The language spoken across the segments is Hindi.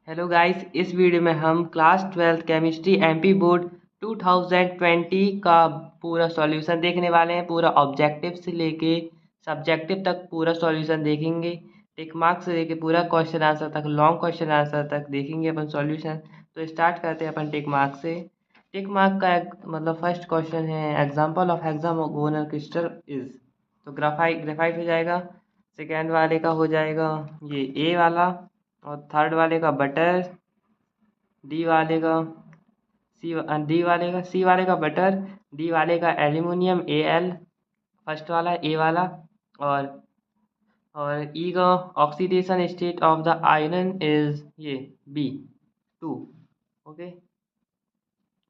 हेलो गाइस, इस वीडियो में हम क्लास 12 केमिस्ट्री एमपी बोर्ड 2020 का पूरा सॉल्यूशन देखने वाले हैं। पूरा ऑब्जेक्टिव से लेके सब्जेक्टिव तक पूरा सॉल्यूशन देखेंगे। टिक मार्क से लेके पूरा क्वेश्चन आंसर तक, लॉन्ग क्वेश्चन आंसर तक देखेंगे अपन सॉल्यूशन। तो स्टार्ट करते हैं अपन टिक मार्क से। टिक मार्क का मतलब फर्स्ट क्वेश्चन है example of hexagonal crystal is, तो ग्रेफाइट हो जाएगा। सेकेंड वाले का हो जाएगा ये ए वाला, और थर्ड वाले का बटर, डी वाले का सी वाले का बटर, डी वाले का एल्यूमिनियम ए एल, फर्स्ट वाला ए वाला। और ई का oxidation state of the iron is ये बी 2। ओके।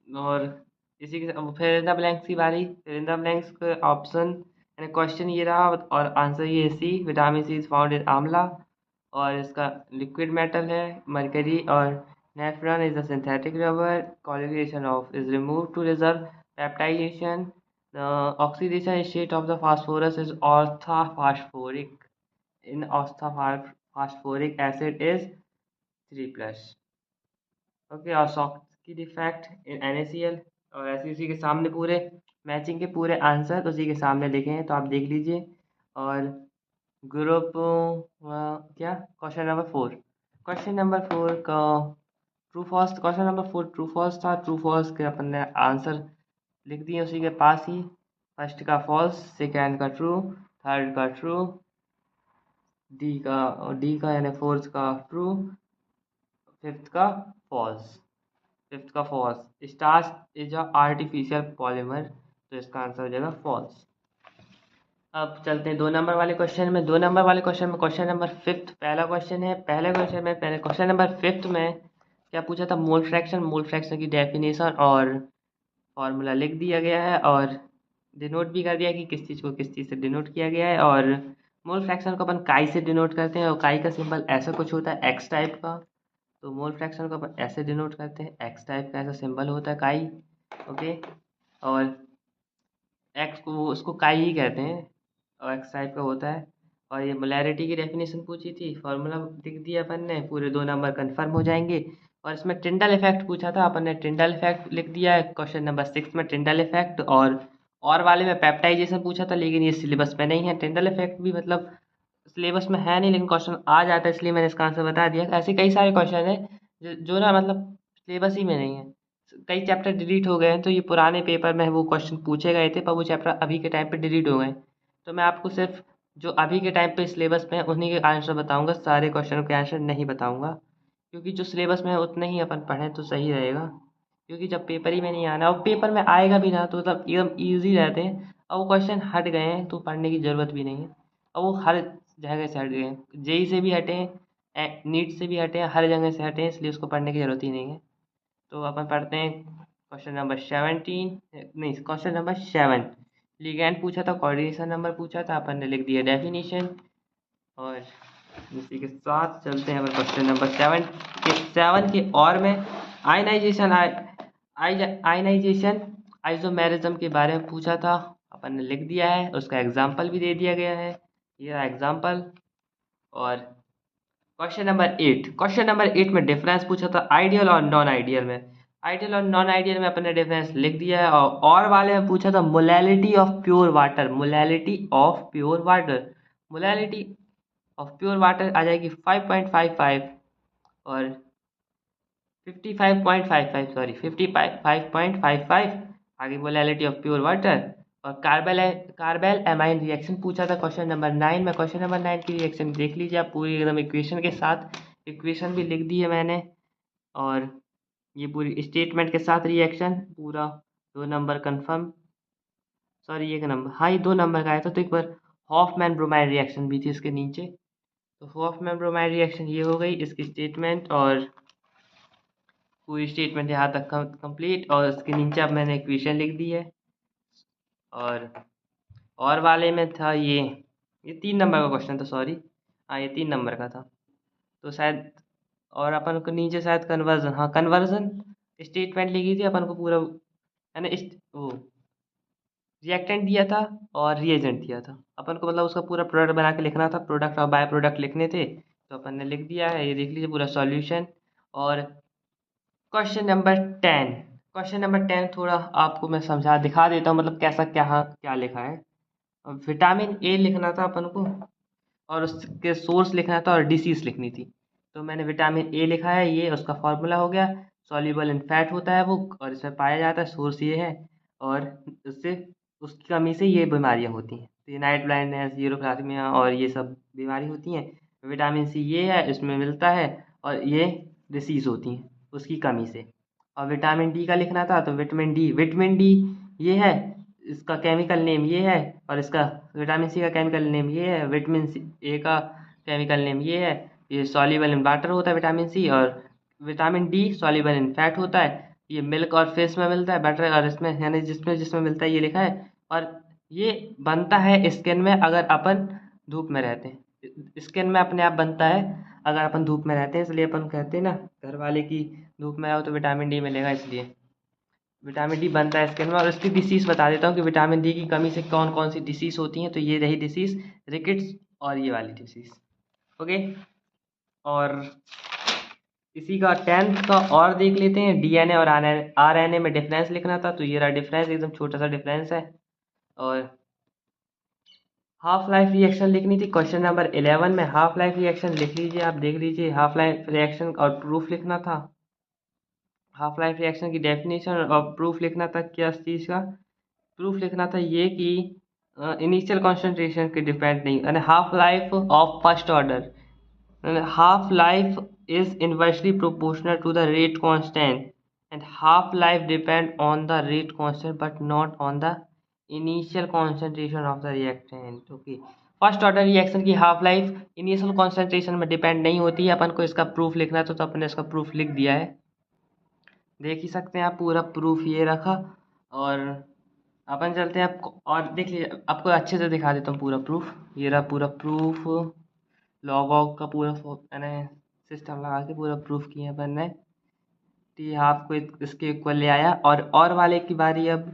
और इसी के फिर इन द ब्लैंक्स की बारी। फिर इन द ब्लैंक्स का ऑप्शन यानी क्वेश्चन ये रहा और आंसर ये C. Vitamin C is found in amla, और इसका लिक्विड मेटल है मरकरी। और neoprene is the synthetic rubber. Coagulation of is remove to reserve peptization. The oxidation state of the phosphorus is ortho phosphoric. In ortho phosphoric acid is 3+। Okay. और Schottky defect in NaCl। और ऐसे उसी के सामने पूरे मैचिंग के पूरे आंसर उसी के सामने लिखे हैं, तो आप देख लीजिए। और ग्रुप क्या क्वेश्चन नंबर 4 का true false. Question number 4 true false था। ट्रू फॉल्स के अपन ने आंसर लिख दिए उसी के पास ही। फर्स्ट का फॉल्स, सेकेंड का ट्रू, थर्ड का ट्रू, डी का यानी फोर्थ का ट्रू, फिफ्थ का false. Starch is a artificial polymer, तो इसका आंसर हो जाएगा फॉल्स। अब चलते हैं 2 नंबर वाले क्वेश्चन में। 2 नंबर वाले क्वेश्चन में क्वेश्चन नंबर 5 पहला क्वेश्चन है। पहले क्वेश्चन में पहले क्वेश्चन नंबर 5 में क्या पूछा था? मोल फ्रैक्शन की डेफिनेशन और फॉर्मूला लिख दिया गया है, और डिनोट भी कर दिया कि किस चीज़ को किस चीज़ से डिनोट किया गया है। और मोल फ्रैक्शन को अपन काई से डिनोट करते हैं, और काई का सिंबल ऐसा कुछ होता है एक्स टाइप का। तो मोल फ्रैक्शन को अपन ऐसे डिनोट करते हैं, एक्स टाइप का ऐसा सिंबल होता है काई। ओके। और एक्स को उसको काई ही कहते हैं, और एक्स टाइप का होता है। और ये मोलैरिटी की डेफिनेशन पूछी थी, फार्मूला लिख दिया अपन ने, पूरे 2 नंबर कंफर्म हो जाएंगे। और इसमें टिंडल इफेक्ट पूछा था, अपन ने टिंडल इफेक्ट लिख दिया है क्वेश्चन नंबर 6 में टिंडल इफेक्ट। और वाले में पेप्टाइजेशन पूछा था, लेकिन ये सिलेबस में नहीं है। टिंडल इफेक्ट भी मतलब सिलेबस में है नहीं, लेकिन क्वेश्चन आ जाता है, इसलिए मैंने इसका आंसर बता दिया। ऐसे कई सारे क्वेश्चन है जो ना मतलब सिलेबस ही में नहीं है। कई चैप्टर डिलीट हो गए हैं, तो ये पुराने पेपर में वो क्वेश्चन पूछे गए थे, पर वो चैप्टर अभी के टाइम पे डिलीट हो गए। तो मैं आपको सिर्फ जो अभी के टाइम पे सिलेबस में है उन्हीं के आंसर बताऊंगा, सारे क्वेश्चनों के आंसर नहीं बताऊंगा। क्योंकि जो सिलेबस में है उतने ही अपन पढ़ें तो सही रहेगा। क्योंकि जब पेपर ही में नहीं आना, और पेपर में आएगा भी ना, तो मतलब एकदम ईजी रहते हैं, और वो क्वेश्चन हट गए हैं तो पढ़ने की ज़रूरत भी नहीं है। और वो हर जगह से हट गए हैं, जेई से भी हटे हैं, नीट से भी हटे हैं, हर जगह से हटे हैं, इसलिए उसको पढ़ने की ज़रूरत ही नहीं है। तो अपन पढ़ते हैं क्वेश्चन नंबर 17, नहीं क्वेश्चन नंबर 7। लिगैंड पूछा था, कोऑर्डिनेशन नंबर पूछा था, अपन ने लिख दिया डेफिनेशन। और इसी के साथ चलते हैं अपन क्वेश्चन नंबर 7 के और में आयनाइजेशन आयनाइजेशन आइसोमेरिज्म के बारे में पूछा था, अपन ने लिख दिया है। उसका एग्जाम्पल भी दे दिया गया है, ये रहा एग्जाम्पल। और क्वेश्चन नंबर 8 में डिफरेंस पूछा था आइडियल और नॉन आइडियल में। आइडियल और नॉन आइडियल में अपन ने डिफरेंस लिख दिया है। और वाले में पूछा था molality of pure water. Molality of pure water आ जाएगी 5.55 और 55.55 आगे मोलैलिटी ऑफ प्योर वाटर। और कार्बेल एमाइन रिएक्शन पूछा था क्वेश्चन नंबर 9 में। क्वेश्चन नंबर 9 की रिएक्शन देख लीजिए आप पूरी एकदम इक्वेशन के साथ, इक्वेशन भी लिख दी है मैंने। और ये पूरी स्टेटमेंट के साथ रिएक्शन पूरा 2 नंबर कंफर्म। सॉरी 1 नंबर, हाँ ये 2 नंबर का आया था। तो एक बार हॉफमैन ब्रोमाइड रिएक्शन भी थी इसके नीचे। तो हॉफमैन ब्रोमाइड रिएक्शन ये हो गई इसकी स्टेटमेंट, और पूरी स्टेटमेंट यहाँ तक कंप्लीट। और इसके नीचे अब मैंने इक्वेशन लिख दी है। और वाले में था ये 3 नंबर का क्वेश्चन था, सॉरी। हाँ ये 3 नंबर का था, तो शायद। और अपन को नीचे शायद कन्वर्जन, हाँ कन्वर्जन स्टेटमेंट लिखी थी अपन को पूरा, है ना। वो रिएक्टेंट दिया था और रिएजेंट दिया था अपन को, मतलब उसका पूरा प्रोडक्ट बना के लिखना था, प्रोडक्ट और बाय प्रोडक्ट लिखने थे। तो अपन ने लिख दिया है, ये देख लीजिए पूरा सॉल्यूशन। और क्वेश्चन नंबर 10 थोड़ा आपको मैं समझा दिखा देता हूँ, मतलब कैसा क्या क्या लिखा है। विटामिन ए लिखना था अपन को, और उसके सोर्स लिखना था और डिसीज लिखनी थी। तो मैंने विटामिन ए लिखा है, ये उसका फॉर्मूला हो गया। सॉल्युबल इन फैट होता है वो, और इसमें पाया जाता है, सोर्स ये है। और उससे उसकी कमी से ये बीमारियां होती हैं, तो ये नाइट ब्लाइंडनेस, यूरोप्लाथमिया और ये सब बीमारी होती हैं। विटामिन सी ये है, इसमें मिलता है, और ये डिसीज़ होती हैं उसकी कमी से। और विटामिन डी का लिखना था, तो विटामिन डी ये है, इसका केमिकल नेम ये है, और इसका विटामिन सी का केमिकल नेम ये है, विटामिन सी ए का केमिकल नेम ये है। ये सॉल्युबल इन वाटर होता है विटामिन सी, और vitamin D soluble in fat होता है। ये मिल्क और फिश में मिलता है, बटर और इसमें, यानी जिसमें जिसमें मिलता है ये लिखा है। और ये बनता है स्किन में अगर अपन धूप में रहते हैं, स्किन में अपने आप बनता है अगर अपन धूप में रहते हैं, इसलिए अपन कहते हैं ना घर वाले की धूप में आओ तो विटामिन डी मिलेगा, इसलिए विटामिन डी बनता है स्किन में। और इसकी डिसीज़ बता देता हूँ कि विटामिन डी की कमी से कौन कौन सी डिसीज़ होती हैं। तो ये रही डिसीज़ रिकेट्स, और ये वाली डिसीज़। ओके, और इसी का 10th का और देख लेते हैं। डीएनए और आरएनए में डिफरेंस लिखना था, तो ये रहा डिफरेंस, एकदम छोटा सा डिफरेंस है। और हाफ लाइफ रिएक्शन लिखनी थी, क्वेश्चन नंबर 11 में हाफ लाइफ रिएक्शन लिख लीजिए, आप देख लीजिए। हाफ लाइफ रिएक्शन और प्रूफ लिखना था। हाफ लाइफ रिएक्शन की डेफिनेशन और प्रूफ लिखना था। क्या चीज़ का प्रूफ लिखना था? ये कि इनिशियल कॉन्सेंट्रेशन के डिपेंड नहीं, यानी half life of first order, half life is inversely proportional to the rate constant, and half life depend on the rate constant but not on the initial concentration of the reactant. Okay, first order reaction की हाफ लाइफ इनिशियल कॉन्सेंट्रेशन में डिपेंड नहीं होती है। अपन को इसका प्रूफ लिखना था, तो अपन ने इसका प्रूफ लिख दिया है, देख ही सकते हैं आप। पूरा प्रूफ ये रखा, और अपन चलते हैं आपको और देख लीजिए, आपको अच्छे से दिखा देता हूँ पूरा प्रूफ। ये रहा पूरा प्रूफ, लॉग वॉग का पूरा मैंने सिस्टम लगा के पूरा प्रूफ किया अपन ने। टी हाफ को इसके इक्वल ले आया, और वाले की बारी अब।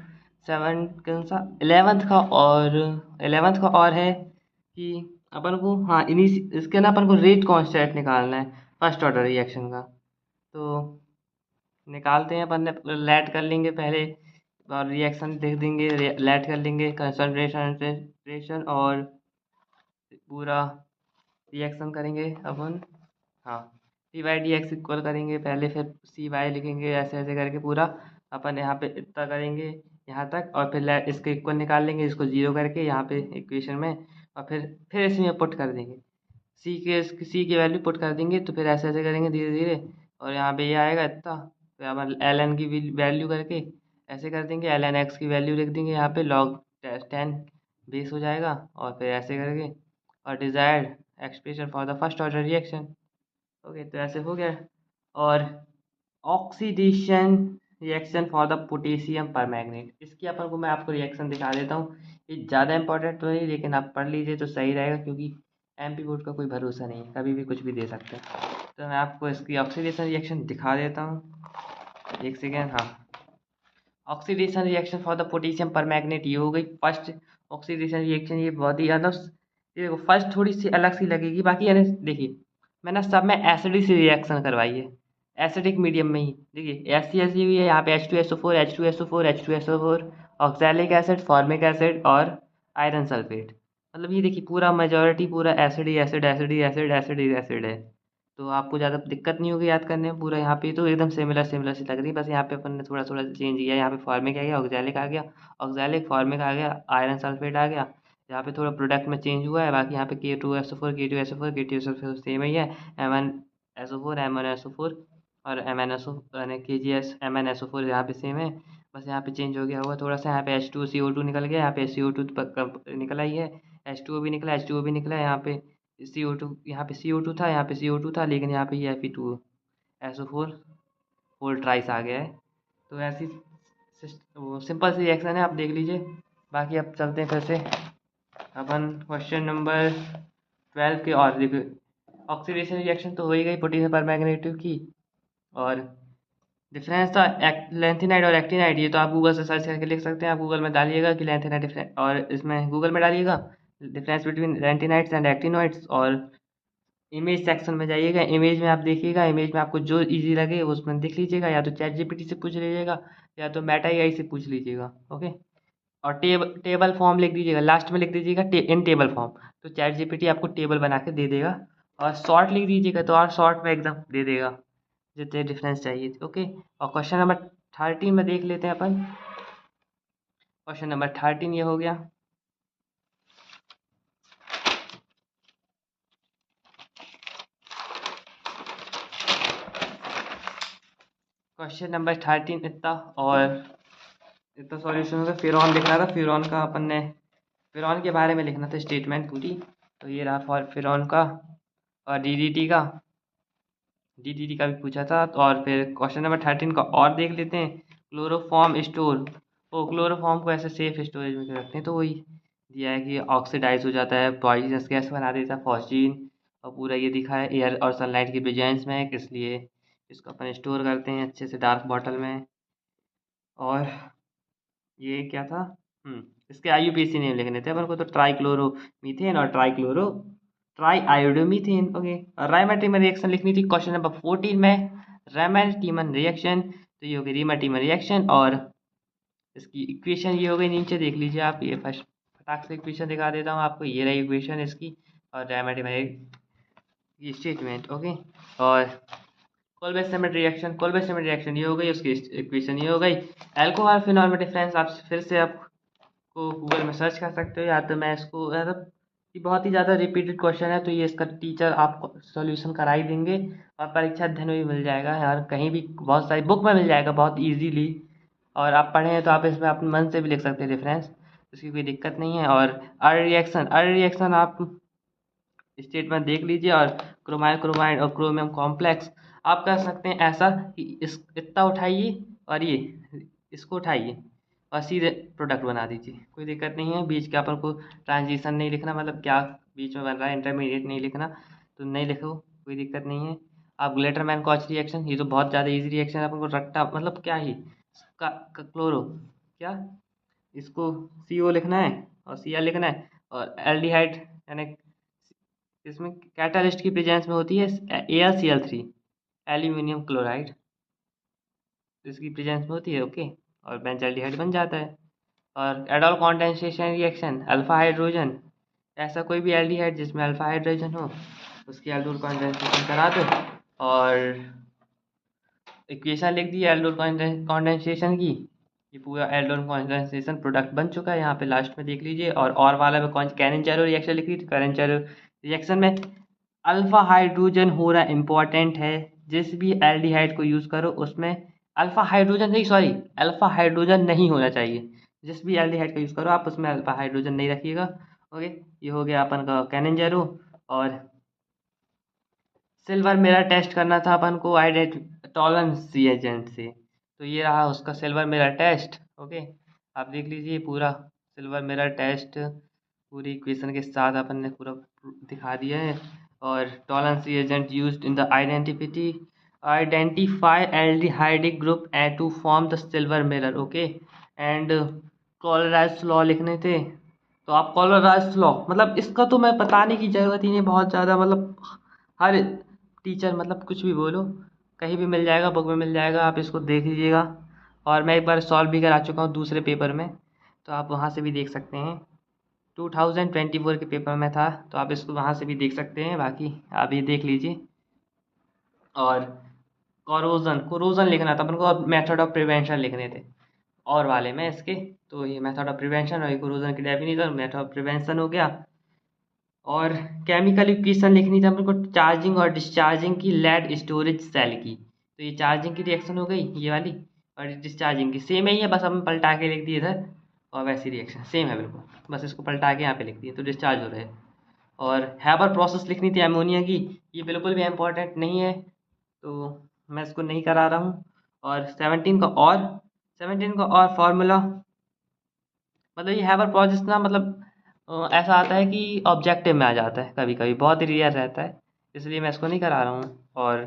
सेवन कौन सा 11th का और है कि अपन को, हाँ, इन्हीं इसके ना अपन को रेट कांस्टेंट निकालना है फर्स्ट ऑर्डर रिएक्शन का। तो निकालते हैं अपन ने, लेट कर लेंगे पहले, और रिएक्शन देख देंगे, लेट कर लेंगे कंसंट्रेशन और पूरा रिएक्शन करेंगे अपन। हाँ, सी बाई डी एक्स इक्वल करेंगे पहले, फिर सी वाई लिखेंगे, ऐसे ऐसे करके पूरा अपन यहाँ पे इतना करेंगे यहाँ तक, और फिर इसके इक्वल निकाल लेंगे, इसको जीरो करके यहाँ पे इक्वेशन में, और फिर इसमें पुट कर देंगे, सी की वैल्यू पुट कर देंगे। तो फिर ऐसे ऐसे करेंगे धीरे धीरे, और यहाँ पे ये आएगा इतना, फिर अपन एल एन की वैल्यू करके ऐसे कर देंगे, एल एन एक्स की वैल्यू लिख देंगे यहाँ पे, लॉग 10 बेस हो जाएगा, और फिर ऐसे करके, और desired expression for the first order reaction. Okay, तो ऐसे हो गया। और oxidation reaction for the potassium permanganate, इसकी अपन को मैं आपको रिएक्शन दिखा देता हूँ। ये ज़्यादा इंपॉर्टेंट तो नहीं, लेकिन आप पढ़ लीजिए तो सही रहेगा, क्योंकि एमपी बोर्ड का कोई भरोसा नहीं है, कभी भी कुछ भी दे सकते हैं। तो मैं आपको इसकी ऑक्सीडेशन रिएक्शन दिखा देता हूँ, एक सेकेंड। हाँ, oxidation reaction for the potassium permanganate ये हो गई फर्स्ट ऑक्सीडेशन रिएक्शन। ये बहुत ही ज़्यादा, ये देखो फर्स्ट थोड़ी सी अलग सी लगेगी, बाकी यानी देखिए मैंने सब में एसिडिक से रिएक्शन करवाई है, एसिडिक मीडियम में ही। देखिए एस सी भी है यहाँ पे, H2SO4 H2SO4 H2SO4, oxalic acid, formic acid और आयरन सल्फेट। मतलब ये देखिए पूरा मेजॉरिटी पूरा एसिड ही एसिड एसिड ही एसिड एसिड ही एसिड है। तो आपको ज़्यादा दिक्कत नहीं होगी याद करने में, पूरा यहाँ पे तो एकदम सिमिलर सिमिलर सी लग रही है, बस यहाँ पे अपन ने थोड़ा थोड़ा चेंज किया। यहाँ पे फॉर्मिक आ गया, ऑक्सैलिक आ गया, ऑक्सैलिक फॉर्मिक आ गया, आयरन सल्फेट आ गया। यहाँ पे थोड़ा प्रोडक्ट में चेंज हुआ है, बाकी यहाँ पे K2SO4 K2SO4 K2SO4 सेम ही है, MnSO4 MnSO4 और MnSO यानी KGS MnSO4 यहाँ पे सेम है, बस यहाँ पे चेंज हो गया होगा थोड़ा सा। यहाँ पे H2CO2 निकल गया, यहाँ पे CO2 निकला ही है, H2O भी निकला, H2O भी निकला है। यहाँ पे CO2, यहाँ पे CO2 था, यहाँ पे CO2 था, लेकिन यहाँ पे ये Fe2SO4 फोर ट्राइस आ गया है। तो ऐसी वो सिंपल सी रिएक्शन है, आप देख लीजिए। बाकी अब चलते हैं फिर से अपन क्वेश्चन नंबर 12 के। और देखिए ऑक्सीडेशन रिएक्शन तो हो ही गई पोटेशियम परमैंगनेट की, और डिफरेंस था लेंथेनाइड और एक्टिनाइड। ये तो आप गूगल से सर्च करके लिख सकते हैं, आप गूगल में डालिएगा कि लेंथेनाइड डिफरेंस, और इसमें गूगल में डालिएगा difference between lanthanides and actinoids, और इमेज सेक्शन में जाइएगा, इमेज में आप देखिएगा, इमेज में आपको जो इजी लगे उसमें देख लीजिएगा, या तो चैट जीपीटी से पूछ लीजिएगा या तो मेटा एआई से पूछ लीजिएगा। ओके, और टेबल फॉर्म लिख दीजिएगा, लास्ट में लिख दीजिएगा इन टेबल फॉर्म, तो चैट जीपीटी आपको टेबल बना के दे देगा। और शॉर्ट लिख दीजिएगा तो और शॉर्ट में एकदम दे देगा जितने डिफरेंस चाहिए थे। ओके, और क्वेश्चन नंबर 13 में देख लेते हैं अपन। क्वेश्चन नंबर 13 ये हो गया। क्वेश्चन नंबर 13 इतना, और इतना सॉल्यूशन होगा। फिरौन लिखना था, फिरौन का अपन ने फिरौन के बारे में लिखना था स्टेटमेंट पूरी, तो ये रहा फॉर फिरौन का। और डीडीटी का भी पूछा था। तो और फिर क्वेश्चन नंबर 13 का और देख लेते हैं। क्लोरोफॉर्म स्टोर, वो क्लोरोफॉर्म को ऐसे सेफ स्टोरेज में रखते हैं, तो वही दिया है कि ऑक्सीडाइज हो जाता है, पॉइजनस गैस बना देता है फॉस्फीन, और पूरा ये दिखा है एयर और सनलाइट की प्रेजेंस में है, इसलिए इसको अपन स्टोर करते हैं अच्छे से डार्क बॉटल में। और ये क्या था, इसके आईयूपीएसी नेम लिखने थे अपन को, तो ट्राइक्लोरोमीथेन और ट्राई आयोडोमीथेन। ओके, और रायमाटिमन रिएक्शन लिखनी थी क्वेश्चन नंबर 14 में। रायमाटिमन रिएक्शन, तो ये हो गई रीमाटिमन रिएक्शन, और इसकी इक्वेशन ये हो गई, नीचे देख लीजिए आप। ये फर्स्ट फटाक से इक्वेशन दिखा देता हूँ आपको, ये रही इक्वेशन इसकी, और रायमाटिमन स्टेटमेंट। ओके, और कोलबे रिएक्शन ये हो गई, उसकी इक्वेशन ये हो गई। अल्कोहल फिनॉल में डिफरेंस आप फिर से आपको गूगल में सर्च कर सकते हो, या तो मैं इसको मतलब ये बहुत ही ज़्यादा रिपीटेड क्वेश्चन है, तो ये इसका टीचर आपको सॉल्यूशन करा ही देंगे, और परीक्षा अध्ययन में भी मिल जाएगा यार, कहीं भी बहुत सारी बुक में मिल जाएगा बहुत ईजीली। और आप पढ़े हैं तो आप इसमें अपने मन से भी लिख सकते हैं डिफरेंस, इसकी कोई दिक्कत नहीं है। और अर् रिएक्शन आप स्टेटमेंट देख लीजिए। और क्रोमाइल क्रोमाइड और क्रोमियम कॉम्प्लेक्स आप कर सकते हैं ऐसा कि इस इतना उठाइए और ये इसको उठाइए और सीधे प्रोडक्ट बना दीजिए, कोई दिक्कत नहीं है। बीच के अपन को ट्रांजिशन नहीं लिखना, मतलब क्या बीच में बन रहा है, इंटरमीडिएट नहीं लिखना, तो नहीं लिखो, कोई दिक्कत नहीं है। आप ग्लेटरमैन कॉच रिएक्शन, ये तो बहुत ज़्यादा इजी रिएक्शन है, अपन को रट्टा मतलब क्या ही क्लोरो क्या, इसको CO लिखना है और Cl लिखना है, और एल्डिहाइड यानी इसमें कैटालिस्ट की प्रेजेंस में होती है AlCl3 एल्यूमिनियम क्लोराइड, इसकी प्रेजेंस में होती है। ओके, और बेंजल्डिहाइड बन जाता है। और एडॉल कॉन्डेंसेशन रिएक्शन, अल्फा हाइड्रोजन, ऐसा कोई भी एल्डिहाइड जिसमें अल्फा हाइड्रोजन हो उसकी एल्डोल कॉन्डेंसेशन करा दो, और इक्वेशन लिख दी एल्डोल कॉन्डेंसेशन की। ये पूरा एल्डोल कॉन्डेंसेशन प्रोडक्ट बन चुका है, यहाँ पे लास्ट में देख लीजिए। और वाला में कौन कैरेंचेरो रिएक्शन लिखी थी, कैरेंचेरो रिएक्शन में अल्फा हाइड्रोजन होना इम्पॉर्टेंट है। जिस भी एल्डिहाइड को यूज़ करो उसमें अल्फा हाइड्रोजन नहीं होना चाहिए। जिस भी एल्डिहाइड का यूज़ करो आप उसमें अल्फा हाइड्रोजन नहीं रखिएगा। ओके, ये हो गया अपन का कैरेंचेरो। और सिल्वर मिरर टेस्ट करना था अपन को टॉलरेंस रिएजेंट से, तो ये रहा उसका सिल्वर मिरर टेस्ट। ओके, आप देख लीजिए पूरा सिल्वर मिरर टेस्ट पूरी इक्वेशन के साथ अपन ने पूरा दिखा दिया है। और Tollens reagent used in the identify aldehydic group and to form the silver mirror. Okay, and Kohlrausch law लिखने थे, तो आप क्लोराइज लॉ मतलब इसका तो मैं बताने की ज़रूरत ही नहीं, बहुत ज़्यादा मतलब हर टीचर मतलब कुछ भी बोलो कहीं भी मिल जाएगा, बुक में मिल जाएगा, आप इसको देख लीजिएगा। और मैं एक बार सॉल्व भी करा चुका हूँ दूसरे पेपर में, तो आप वहाँ से भी देख सकते हैं। 2024 के पेपर में था, तो आप इसको वहाँ से भी देख सकते हैं, बाकी आप ये देख लीजिए। और कोरोजन लिखना था अपन को, और मेथड ऑफ प्रिवेंशन लिखने थे और वाले में इसके, तो ये मेथड ऑफ प्रिवेंशन और कोरोजन की डेफिनेशन, मेथड ऑफ प्रिवेंशन हो गया। और केमिकल इक्वेशन लिखनी थी हमको चार्जिंग और डिस्चार्जिंग की लेड स्टोरेज सेल की, तो ये चार्जिंग की रिएक्शन हो गई ये वाली, और डिस्चार्जिंग की सेम ही है, बस हम पलटा के लिख दिए इधर, और वैसी रिएक्शन सेम है बिल्कुल, बस इसको पलटा के यहाँ पे लिख दिए तो डिस्चार्ज हो रहे हैं। और हैबर प्रोसेस लिखनी थी अमोनिया की, ये बिल्कुल भी इम्पोर्टेंट नहीं है, तो मैं इसको नहीं करा रहा हूँ। और 17 का और फार्मूला, मतलब ये हैबर प्रोसेस ना मतलब ऐसा आता है कि ऑब्जेक्टिव में आ जाता है, कभी कभी बहुत ही रेयर रहता है, इसलिए मैं इसको नहीं करा रहा हूँ। और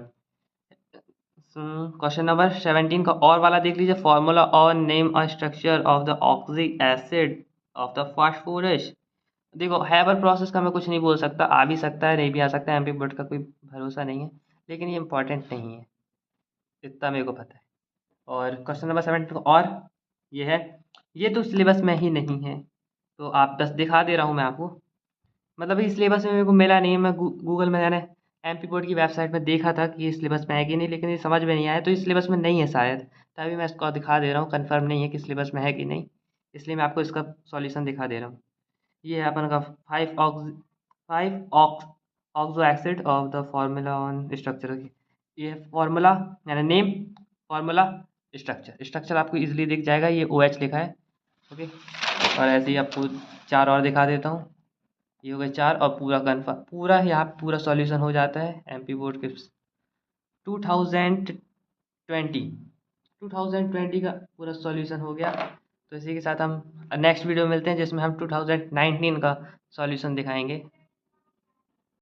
क्वेश्चन नंबर 17 का और वाला देख लीजिए, फार्मूला और नेम और structure of the oxyacid of the phosphorus. देखो हैबर प्रोसेस का मैं कुछ नहीं बोल सकता, आ भी सकता है नहीं भी आ सकता है, एमपी बोर्ड का कोई भरोसा नहीं है, लेकिन ये इंपॉर्टेंट नहीं है, इतना मेरे को पता है। और क्वेश्चन नंबर 7 और ये है, ये तो सिलेबस में ही नहीं है, तो आप बस दिखा दे रहा हूँ मैं आपको, मतलब इस सिलेबस में मेरे को मिला नहीं है, मैं गूगल में मैंने एमपी बोर्ड की वेबसाइट में देखा था कि ये सिलेबस में है कि नहीं, लेकिन ये समझ में नहीं आया, तो इस सिलेबस में नहीं है शायद, तभी मैं इसको दिखा दे रहा हूँ, कंफर्म नहीं है कि सिलेबस में है कि नहीं, इसलिए मैं आपको इसका सॉल्यूशन दिखा दे रहा हूँ। ये है अपन का 5 oxo acid of the formula on structure. ये फार्मूला यानी नेम, फार्मूला, स्ट्रक्चर, स्ट्रक्चर आपको इजीली दिख जाएगा, ये ओ एच लिखा है। ओके, और ऐसे ही आपको 4 और दिखा देता हूँ, ये हो गए 4, और पूरा कन्फर्म, पूरा यहाँ पे पूरा सॉल्यूशन हो जाता है एमपी बोर्ड के 2020 2020 का पूरा सॉल्यूशन हो गया। तो इसी के साथ हम नेक्स्ट वीडियो में मिलते हैं, जिसमें हम 2019 का सॉल्यूशन दिखाएंगे।